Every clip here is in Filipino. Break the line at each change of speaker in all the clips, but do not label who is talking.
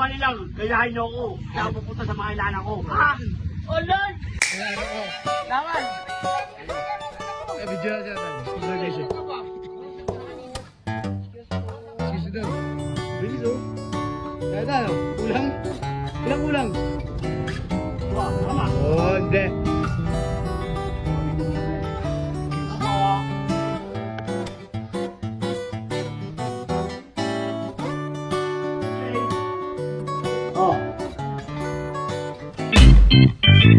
mali lang. Gayahin niyo ako. Kaya ako pupunta sa mga inaanak ko. Ha? O, Lord! Laman!
Video na siya. Congratulations. Excuse me daw. Bilis oh. Kaya tayo. Kulang? Ilang kulang?
Wow, tama.
Oh, hindi.
Oh.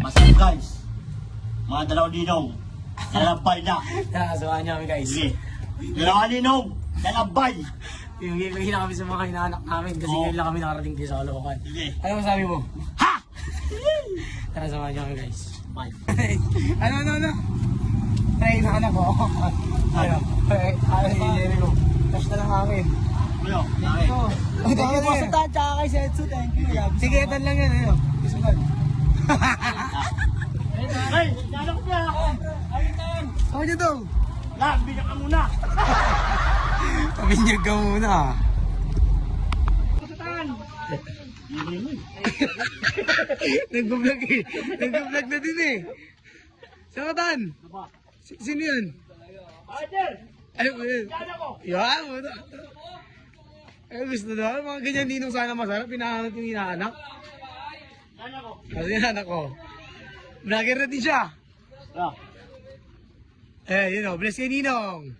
Masarap guys. Mga dalawang ninong. Lalabay na.
Nakakasawaan niyo kami guys.
Sige. Dalawang ninong. Lalabay.
Pinagigil na kami sa mga inaanak namin kasi ngayon lang kami nakarating dito sa Caloocan.
Sige.
Ano masabi mo?
Ha!
Tara, samahan niyo kami guys.
Bye.
Ano? Try na anak ko. Ano? Ay, ko. Touch na lang hangin.
Ano? Okay.
Thank you po sa tsaka kay Setsu. Thank you. Sige, etan lang yan. Ano? Isulan.
Hey! Nanak niya!
Saan niyo daw?
Lang, bigyan ka muna.
Pabinyag ka muna. Nag-vlog eh. Nag-vlog na din eh. Saan ka tan? Sino yan?
Idol!
Ay,
Nanak ko!
yan. Ay, gusto na. Mga ganyan dinong sana masarap. Pinahanap yung inaanak.
Nanak ko!
Kasi inaanak ko. Vlogger na din siya.
Ah.
Eh, bless kay Ninong.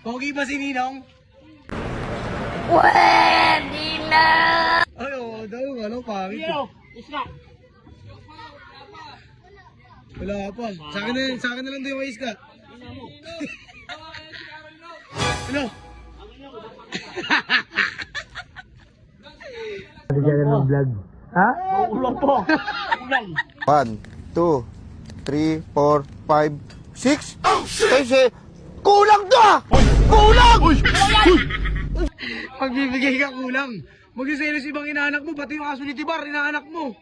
Pogi ba si Ninong?
Pwede na!
Ay, oo, daw, ano, pangit.
Iyo! Isla!
Wala pa. Sa akin na lang daw yung mais ka. Ano? Ano siya ng vlog? Ha?
Ulang po! Ulang!
1, 2, 3, 4, 5, 6. Kasi kulang to ah! Kulang!
Magbibigay ka kulang. Magsiselos ibang inaanak mo, pati yung Asunity Bar, inaanak mo.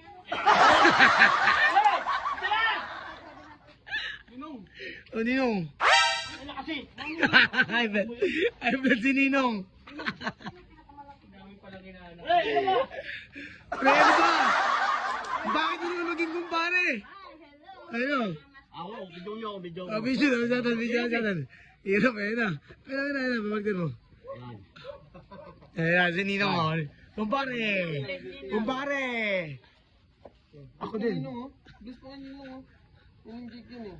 O Ninong.
Ano kasi?
I bet si Ninong.
Hey! Ano ba?
Pre, ano ba? Bakit hindi mo maging kumpare? Ano?
Ako, video niyo ako, video
Ah, video na. Hirap eh na. Ayun, pamagdan mo. Ayun, si Ninong mo. Kumpare! Ako din. Gusto ka Ninong, yung jig yun eh.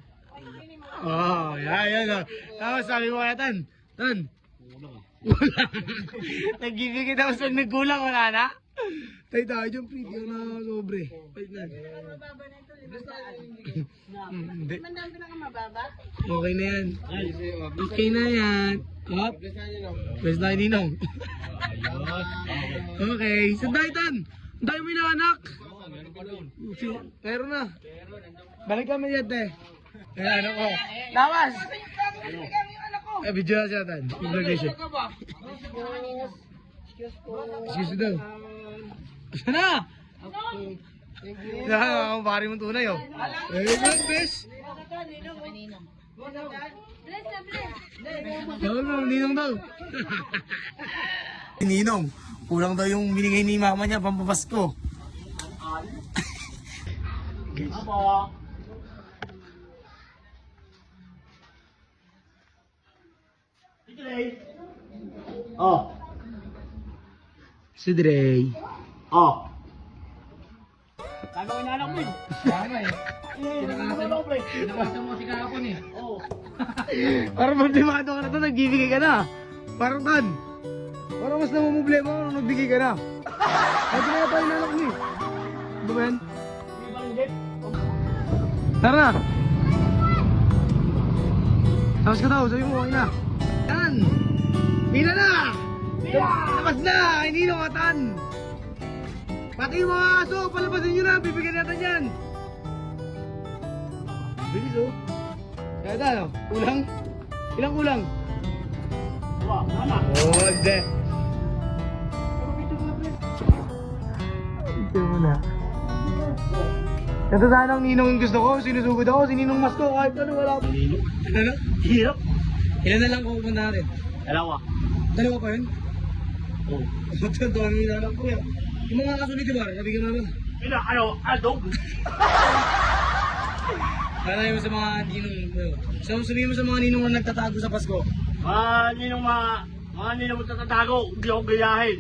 Oh, yan. Tapos sabi mo kaya Tan. Kulang. Nagbibigay daw sa nagkulang, wala na? Tayo yung video na sobre. Wait na. Hindi. Okay na yan. Okay na yan. Hop. Pwes na Ninong. Okay. Saan tayo Tan? Ang tayo mo inaanak. Meron na. Balik kami yan te. Ayan, ano ko. Lawas! Eh, video na siya Tan. Congratulations. Excuse me daw. Asa na? Ako pari mong tunay oh. Eh, bes. Ninong daw. Ninong, kulang daw yung binigay ni mama niya pampapasko.
Apo! Oh!
Si Dre.
Oh! Sabi ko inaanak mo yun.
Tama eh.
Ano pre?
Nabasa mo si kahapon eh.
Oo.
Parang problemado ka na to, nagbibigay ka na. Parang Tan. Parang mas namumblema ka nung nagbigay ka na. Ay, kaya tayo nanak mo eh. Ano ba yan?
Hindi ba hindi?
Tara na. Tapos ka daw, sabi mo, okay na. Tan! Pila na! Labas na! Hindi na Tan! Pati yung mga aso, palabasin nyo na, bibigyan natin yan! Bilis oh! Kaya tayo, kulang? Ilang kulang?
Wow, tama.
Oh, hindi! Ito mo na. Ito sana ang ninong yung gusto ko, sinusugod ako, sininong mas ko, kahit ano wala pa. Ano?
Hirap.
Ilan na lang pupunta natin?
Dalawa.
Dalawa pa yun?
Oh.
Ito, dami na lang kuya. Yung mga kaso dito ba? Nabigyan mo naman.
Adog.
Kaya mo sa mga ninong kuya. So, sabihin mo sa mga ninong na nagtatago sa Pasko.
Mga ninong magtatatago, hindi ako gayahin.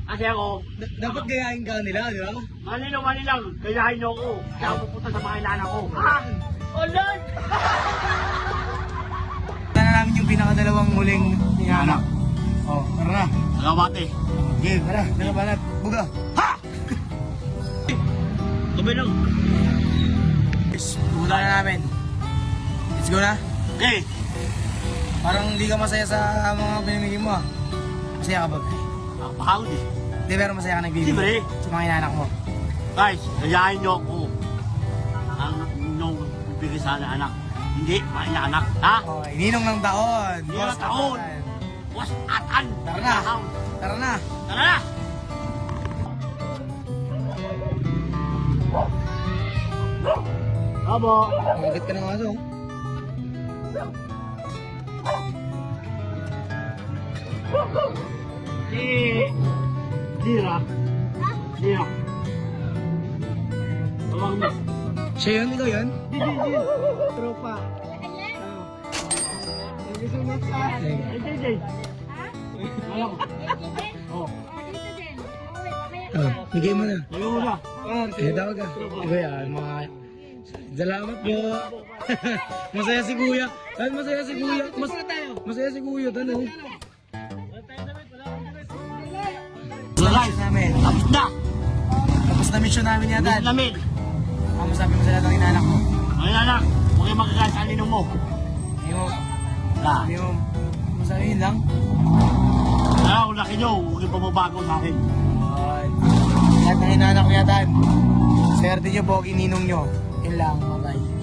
Kasi ako,
Dapat gayahin ka nila, di ba?
mga ninong manilang, gayahin niyo ako. Kaya ako pupunta sa mga ilana ko. Oh Lord!
Tara na namin yung pinakadalawang huling inanak. Oh, tara na.
Agawate.
Game, tara. Nakabanat. Buga.
Ha! Tuloy lang.
Pumunta na namin. Let's go na.
Okay.
Parang hindi ka masaya sa mga pinamigay mo ah. Masaya ka ba?
Pahawad eh.
Hindi, pero masaya ka nagbibigay.
Siyempre.
Sa mga inanak mo.
Guys, gayahin niyo ako. Ang nung bibigay sa anak. Hindi, mga inaanak. Ha?
Okay, ninong ng taon.
Ninong ng
Boss
taon.
Atan.
Was atan.
Tara na. Tara na.
Tara na. Abo.
Magagit ka ng aso.
Dira. Dira. Tawag mo.
Siya yun? Ikaw yun?
Tropa. Thank you so much,
JJ. Alam. Oh.
Ano? Bigay mo na.
Ayaw mo na.
Eh, tawag ka. Ikaw yan, mga... Salamat po. Masaya si Kuya. Ay, masaya si Kuya. Masaya si Kuya. Ano?
Guys,
Namin.
tapos na.
Tapos na mission namin yata.
Tapos namin.
Ang masabi mo sa lahat ng inanak mo.
Mga anak, huwag kayong magkakalit sa aninong mo.
Yung...
Na.
Yung... Masabi yun lang.
Kaya kung laki nyo, huwag kayong pamabago sa akin.
Alright. Lahat ng inanak mo yata. Swerte nyo, pogi ninong nyo. Yun lang. Bye-bye.